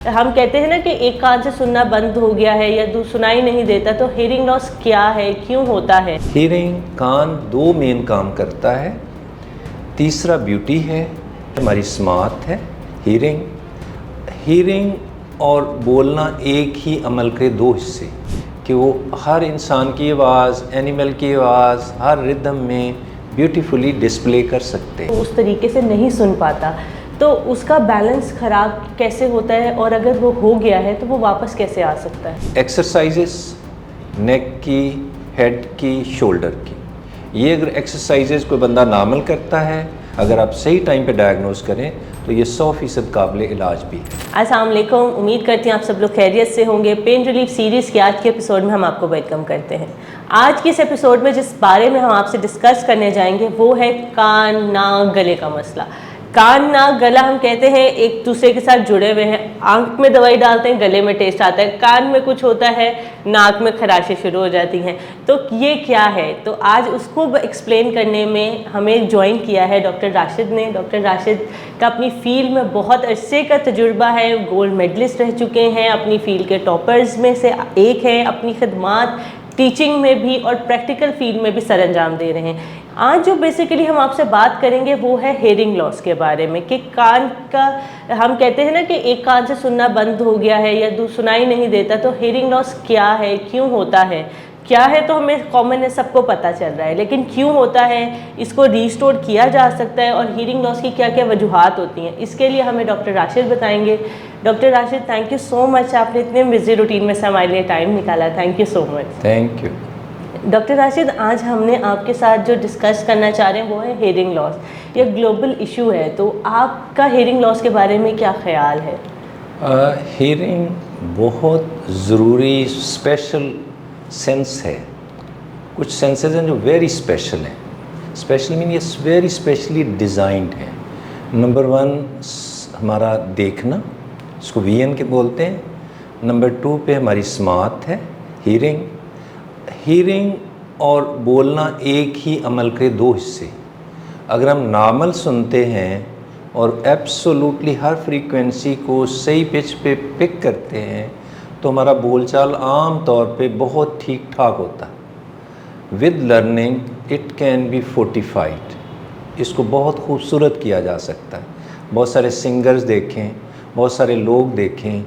हम कहते हैं ना कि एक कान से सुनना बंद हो गया है या सुनाई नहीं देता, तो हियरिंग लॉस क्या है, क्यों होता है? हियरिंग कान दो मेन काम करता है। तीसरा ब्यूटी है, हमारी स्मार्ट है। हियरिंग हियरिंग और बोलना एक ही अमल के दो हिस्से, कि वो हर इंसान की आवाज़, एनिमल की आवाज़ हर रिदम में ब्यूटीफुली डिस्प्ले कर सकते हैं। उस तरीके से नहीं सुन पाता, तो उसका बैलेंस ख़राब कैसे होता है, और अगर वो हो गया है तो वो वापस कैसे आ सकता है? एक्सरसाइजेस नेक की, हेड की, शोल्डर की, ये अगर एक्सरसाइजेस कोई बंदा नामल करता है, अगर आप सही टाइम पे डायग्नोज करें तो ये 100% काबिल इलाज भी है। अस्सलाम वालेकुम, उम्मीद करती हैं आप सब लोग खैरियत से होंगे। पेन रिलीफ सीरीज़ के आज के एपिसोड में हम आपको वेलकम करते हैं। आज के इस एपिसोड में जिस बारे में हम आपसे डिस्कस करने जाएंगे वो है कान, नाक, गले का मसला। कान, नाक, गला हम कहते हैं एक दूसरे के साथ जुड़े हुए हैं। आंख में दवाई डालते हैं, गले में टेस्ट आता है, कान में कुछ होता है, नाक में खराशें शुरू हो जाती हैं। तो ये क्या है? तो आज उसको एक्सप्लेन करने में हमें ज्वाइन किया है डॉक्टर राशिद ने। डॉक्टर राशिद का अपनी फील्ड में बहुत अरसे का तजुर्बा है, गोल्ड मेडलिस्ट रह चुके हैं, अपनी फील्ड के टॉपर्स में से एक हैं, अपनी खिदमात टीचिंग में भी और प्रैक्टिकल फील्ड में भी सर अंजाम दे रहे हैं। आज जो बेसिकली हम आपसे बात करेंगे वो है हियरिंग लॉस के बारे में, कि कान का, हम कहते हैं ना कि एक कान से सुनना बंद हो गया है या सुनाई नहीं देता, तो हियरिंग लॉस क्या है, क्यों होता है? क्या है तो हमें कॉमन है, सबको पता चल रहा है, लेकिन क्यों होता है, इसको रिस्टोर किया जा सकता है, और हियरिंग लॉस की क्या क्या वजूहात होती हैं, इसके लिए हमें डॉक्टर राशिद बताएंगे। Doctor Rashid, thank you so much, आपने इतने बिजी रूटीन में से हमारे लिए टाइम निकाला। Thank you so much. Thank you. Doctor Rashid, आज हमने आपके साथ जो डिस्कस करना चाह रहे हैं वो है हियरिंग लॉस। ये ग्लोबल इशू है, तो आपका हियरिंग लॉस के बारे में क्या ख्याल है? हियरिंग बहुत ज़रूरी स्पेशल सेंस है। कुछ सेंसेस हैं जो वेरी स्पेशल हैं। स्पेशल मीन ये वेरी स्पेशली डिज़ाइंड है। नंबर 1 हमारा देखना, इसको वीएन के बोलते हैं। नंबर 2 पे हमारी स्मार्ट है, हियरिंग हियरिंग और बोलना एक ही अमल के दो हिस्से। अगर हम नॉर्मल सुनते हैं और एब्सोल्युटली हर फ्रीक्वेंसी को सही पिच पे पिक करते हैं तो हमारा बोलचाल आम तौर पे बहुत ठीक ठाक होता है। With learning it can be fortified, इसको बहुत खूबसूरत किया जा सकता है। बहुत सारे सिंगर्स देखें, बहुत सारे लोग देखें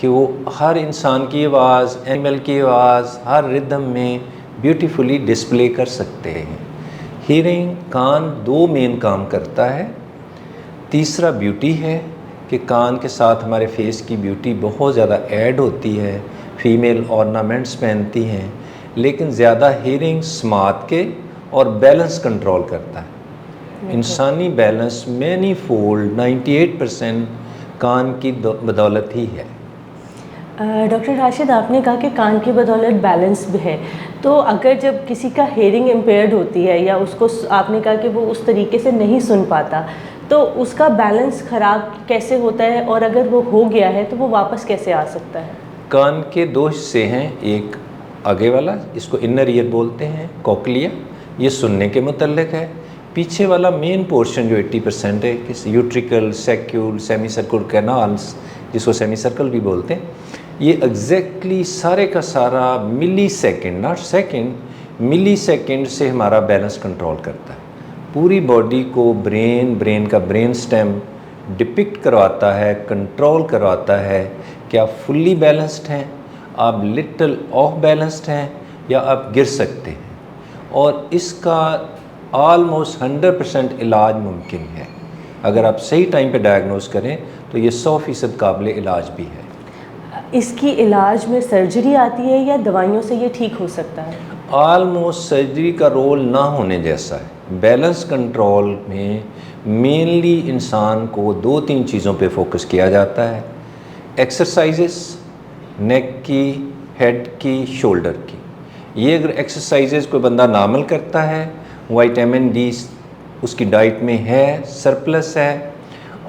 कि वो हर इंसान की आवाज़, एनिमल की आवाज़ हर रिदम में ब्यूटीफुली डिस्प्ले कर सकते हैं। हियरिंग कान दो मेन काम करता है। तीसरा ब्यूटी है, कि कान के साथ हमारे फेस की ब्यूटी बहुत ज़्यादा ऐड होती है। फीमेल ऑर्नामेंट्स पहनती हैं, लेकिन ज़्यादा हियरिंग स्मार्ट के और बैलेंस कंट्रोल करता है। इंसानी बैलेंस मैनी फोल्ड 98% कान की बदौलत ही है। डॉक्टर राशिद, आपने कहा कि कान की बदौलत बैलेंस भी है, तो अगर जब किसी का हेयरिंग इम्पेयर्ड होती है या उसको आपने कहा कि वो उस तरीके से नहीं सुन पाता, तो उसका बैलेंस ख़राब कैसे होता है, और अगर वो हो गया है तो वो वापस कैसे आ सकता है? कान के दो हिस्से हैं, एक आगे वाला, इसको इनर ईयर बोलते हैं, कोक्लिया, ये सुनने के मुतल्लिक है। पीछे वाला मेन पोर्शन जो 80% है, कि utricle, saccule, semicircular canals, जिसको सेमी सर्कल भी बोलते हैं, ये एग्जैक्टली सारे का सारा millisecond, not second, millisecond से हमारा बैलेंस कंट्रोल करता है। पूरी बॉडी को ब्रेन का ब्रेन स्टेम डिपिक्ट करवाता है, कंट्रोल करवाता है कि आप फुल्ली बैलेंस्ड हैं, आप लिटिल ऑफ बैलेंस्ड हैं, या आप गिर सकते हैं। और इसका ऑलमोस्ट 100% इलाज मुमकिन है। अगर आप सही टाइम पे डायग्नोज करें तो ये 100% काबिल इलाज भी है। इसकी इलाज में सर्जरी आती है या दवाइयों से ये ठीक हो सकता है? ऑलमोस्ट सर्जरी का रोल ना होने जैसा है। बैलेंस कंट्रोल में मेनली इंसान को 2-3 चीज़ों पे फोकस किया जाता है। एक्सरसाइजेस नेक की, हेड की, शोल्डर की, ये अगर एक्सरसाइजेस कोई बंदा नामल करता है, विटामिन डी उसकी डाइट में है, सरप्लस है,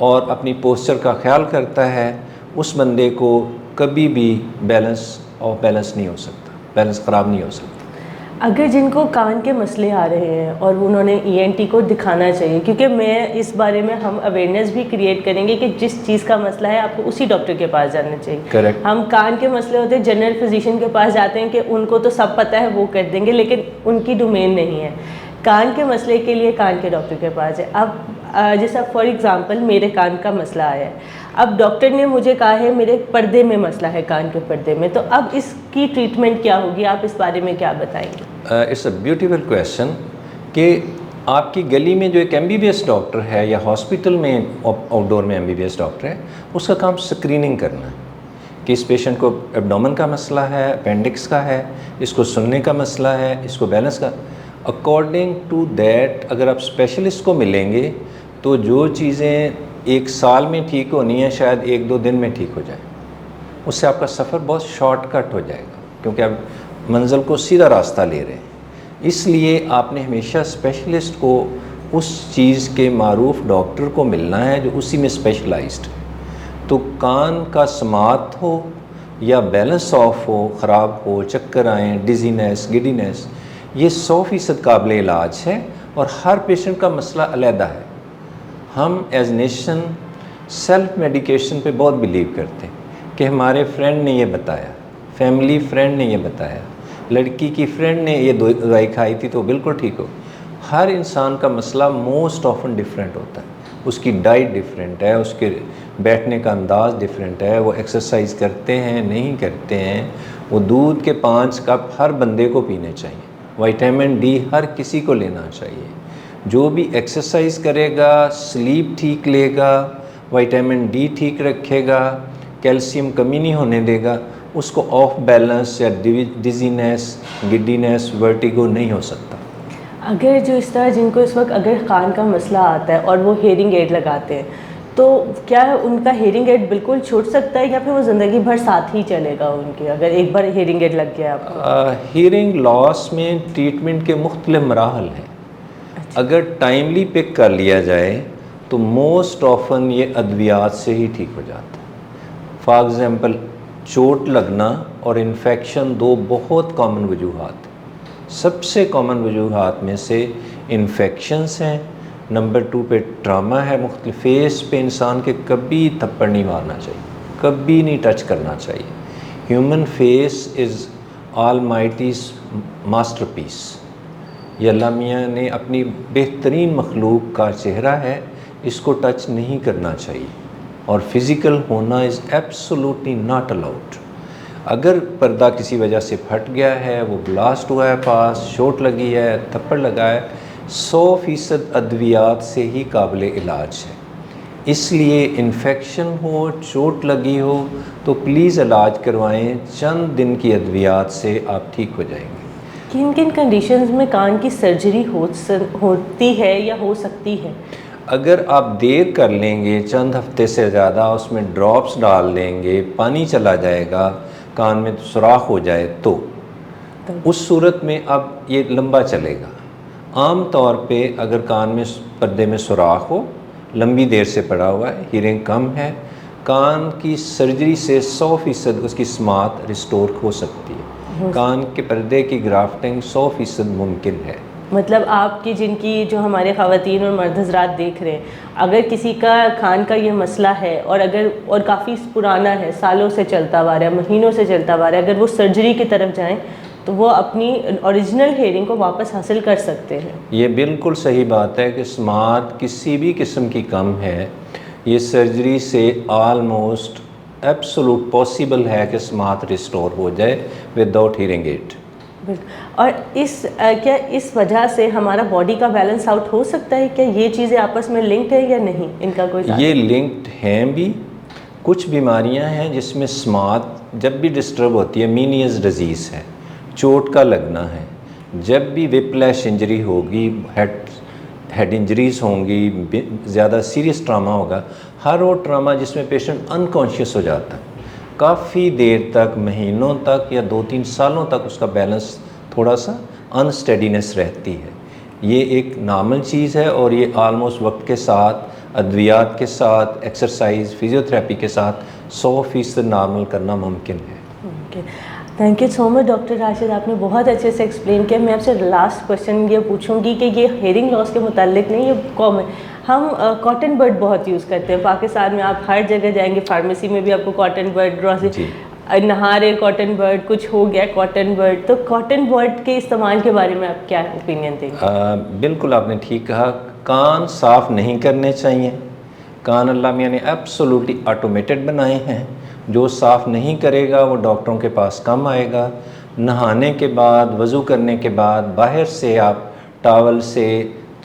और अपनी पोस्चर का ख्याल करता है, उस बंदे को कभी भी बैलेंस नहीं हो सकता, बैलेंस ख़राब नहीं हो सकता। अगर जिनको कान के मसले आ रहे हैं और उन्होंने ईएनटी को दिखाना चाहिए, क्योंकि मैं इस बारे में हम अवेयरनेस भी क्रिएट करेंगे कि जिस चीज़ का मसला है आपको उसी डॉक्टर के पास जाना चाहिए। करेक्ट। हम कान के मसले होते हैं जनरल फिजिशियन के पास जाते हैं कि उनको तो सब पता है, वो कर देंगे, लेकिन उनकी डोमेन नहीं है। कान के मसले के लिए कान के डॉक्टर के पास है। अब जैसा फॉर एग्जांपल मेरे कान का मसला आया है, अब डॉक्टर ने मुझे कहा है मेरे पर्दे में मसला है, कान के पर्दे में, तो अब इसकी ट्रीटमेंट क्या होगी, आप इस बारे में क्या बताएंगे? इट्स अ ब्यूटीफुल क्वेश्चन कि आपकी गली में जो एक एमबीबीएस डॉक्टर है या हॉस्पिटल में आउटडोर में एमबीबीएस डॉक्टर है, उसका काम स्क्रीनिंग करना है कि इस पेशेंट को एब्डोमेन का मसला है, अपेंडिक्स का है, इसको सुनने का मसला है, इसको बैलेंस का। अकॉर्डिंग टू दैट अगर आप स्पेशलिस्ट को मिलेंगे तो जो चीज़ें 1 साल में ठीक होनी है शायद 1-2 दिन में ठीक हो जाए। उससे आपका सफ़र बहुत शॉर्टकट हो जाएगा, क्योंकि आप मंजिल को सीधा रास्ता ले रहे हैं। इसलिए आपने हमेशा स्पेशलिस्ट को उस चीज़ के मारूफ डॉक्टर को मिलना है जो उसी में स्पेशलाइज्ड है। तो कान का समात हो या बैलेंस ऑफ हो, ख़राब हो, चक्कर आएँ, डिजीनेस, गिडीनेस, ये 100% काबिल इलाज है और हर पेशेंट का मसला अलहदा है। हम एज नेशन सेल्फ मेडिकेशन पे बहुत बिलीव करते हैं कि हमारे फ्रेंड ने ये बताया, फैमिली फ्रेंड ने ये बताया, लड़की की फ्रेंड ने ये दवाई खाई थी तो बिल्कुल ठीक हो। हर इंसान का मसला मोस्ट ऑफन डिफरेंट होता है। उसकी डाइट डिफरेंट है, उसके बैठने का अंदाज़ डिफरेंट है, वो एक्सरसाइज करते हैं नहीं करते हैं, वो दूध के 5 कप हर बंदे को पीने चाहिए, विटामिन डी हर किसी को लेना चाहिए। जो भी एक्सरसाइज करेगा, स्लीप ठीक लेगा, विटामिन डी ठीक रखेगा, कैल्शियम कमी नहीं होने देगा, उसको ऑफ बैलेंस या डिजीनेस, गिडीनेस, वर्टिगो नहीं हो सकता। अगर जो इस तरह जिनको इस वक्त अगर कान का मसला आता है और वो हेयरिंग एड लगाते हैं, तो क्या उनका हेयरिंग एड बिल्कुल छूट सकता है या फिर वो ज़िंदगी भर साथ ही चलेगा उनके, अगर एक बार हेयरिंग एड लग गया आपको? हेयरिंग लॉस में ट्रीटमेंट के मुख्तलिफ मराहल हैं। अगर टाइमली पिक कर लिया जाए तो मोस्ट ऑफन ये अद्वियात से ही ठीक हो जाता है। फॉर एग्ज़ाम्पल चोट लगना और इन्फेक्शन 2 बहुत कॉमन वजूहात। सबसे कॉमन वजूहात में से इन्फेक्शंस हैं, नंबर 2 पे ट्रामा है। मुख्तलिफ फेस पे इंसान के कभी थप्पड़ नहीं मारना चाहिए, कभी नहीं टच करना चाहिए। Human face is Almighty's masterpiece. ये अल्लाह मियाँ ने अपनी बेहतरीन मखलूक का चेहरा है, इसको टच नहीं करना चाहिए और फिज़िकल होना इज़ एब्सोल्युटली नॉट अलाउड। अगर पर्दा किसी वजह से फट गया है, वो ब्लास्ट हुआ है, पास चोट लगी है, थप्पड़ लगा है, 100% अद्वियात से ही काबिल इलाज है। इसलिए इन्फेक्शन हो, चोट लगी हो तो प्लीज़ इलाज करवाएं। चंद दिन की अद्वियात से आप ठीक हो जाएंगे। किन किन कंडीशंस में कान की सर्जरी होती है या हो सकती है? अगर आप देर कर लेंगे, चंद हफ्ते से ज़्यादा उसमें ड्रॉप्स डाल देंगे, पानी चला जाएगा, कान में सुराख हो जाए तो उस सूरत में अब ये लंबा चलेगा। आम तौर पे अगर कान में पर्दे में सुराख हो, लंबी देर से पड़ा हुआ है, हीयरिंग कम है, कान की सर्जरी से 100% उसकी समात रिस्टोर हो सकती है। कान के पर्दे की ग्राफ्टिंग 100% मुमकिन है। मतलब आपकी जिनकी जो हमारे ख़वातीन और मर्द हज़रात देख रहे हैं, अगर किसी का कान का ये मसला है और काफ़ी पुराना है, सालों से चलता आ रहा है, महीनों से चलता आ रहा है, अगर वो सर्जरी की तरफ जाएं तो वो अपनी ओरिजिनल हेयरिंग को वापस हासिल कर सकते हैं। ये बिल्कुल सही बात है कि समात किसी भी किस्म की कम है, ये सर्जरी से आलमोस्ट एब्सोल्यूट पॉसिबल है कि समात रिस्टोर हो जाए विदाउट हीयरिंग एड। और क्या इस वजह से हमारा बॉडी का बैलेंस आउट हो सकता है? क्या ये चीज़ें आपस में लिंक्ड है या नहीं, इनका कोई ये लिंक्ड हैं भी। कुछ बीमारियां हैं जिसमें समात जब भी डिस्टर्ब होती है, मीनियस डिजीज़ है, चोट का लगना है, जब भी विप्लैश इंजरी होगी, हेड इंजरीज़ होंगी, ज़्यादा सीरियस ट्रामा होगा, हर वो ट्रामा जिसमें पेशेंट अनकॉन्शियस हो जाता है, काफ़ी देर तक, महीनों तक या 2-3 सालों तक उसका बैलेंस थोड़ा सा अनस्टेडीनेस रहती है। ये एक नॉर्मल चीज़ है और ये आलमोस्ट वक्त के साथ, अद्वियात के साथ, एक्सरसाइज, फिजियोथेरेपी के साथ 100% नॉर्मल करना मुमकिन है। Thank you so much doctor Rashid, आपने बहुत अच्छे से एक्सप्लेन किया। मैं आपसे लास्ट क्वेश्चन ये पूछूंगी कि ये हेयरिंग लॉस के मुतालिक नहीं, ये कॉमन, हम कॉटन बड बहुत यूज़ करते हैं पाकिस्तान में। आप हर जगह जाएंगे, फार्मेसी में भी आपको कॉटन बड, ग्रॉसरी, नहारे कॉटन बड, कुछ हो गया कॉटन बड, तो कॉटन बड के इस्तेमाल के बारे में आप क्या ओपिनियन देंगे? बिल्कुल आपने ठीक कहा, कान साफ़ नहीं करने चाहिए। कान अल्लाह मियाँ ने एब्सोल्युटली ऑटोमेटेड बनाए हैं, जो साफ़ नहीं करेगा वो डॉक्टरों के पास कम आएगा। नहाने के बाद, वज़ू करने के बाद बाहर से आप टॉवल से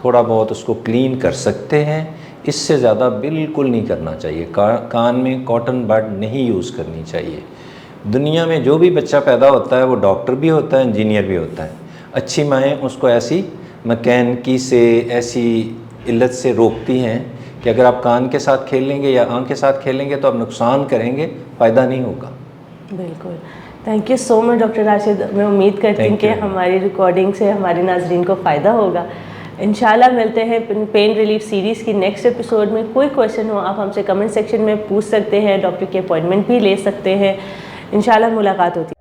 थोड़ा बहुत उसको क्लीन कर सकते हैं, इससे ज़्यादा बिल्कुल नहीं करना चाहिए। कान में कॉटन बड नहीं यूज़ करनी चाहिए। दुनिया में जो भी बच्चा पैदा होता है वो डॉक्टर भी होता है, इंजीनियर भी होता है। अच्छी माएँ उसको ऐसी मैकेनिकी से, ऐसी इल्लत से रोकती हैं कि अगर आप कान के साथ खेलेंगे या आँख के साथ खेलेंगे तो आप नुकसान करेंगे, फ़ायदा नहीं होगा। बिल्कुल, thank you so much doctor Rashid. मैं उम्मीद करती हूँ कि हमारी रिकॉर्डिंग से हमारे नाजरीन को फ़ायदा होगा। इंशाल्लाह मिलते हैं पेन रिलीफ सीरीज़ की नेक्स्ट एपिसोड में। कोई क्वेश्चन हो आप हमसे कमेंट सेक्शन में पूछ सकते हैं, डॉक्टर की अपॉइंटमेंट भी ले सकते हैं। इंशाल्लाह मुलाकात होती है।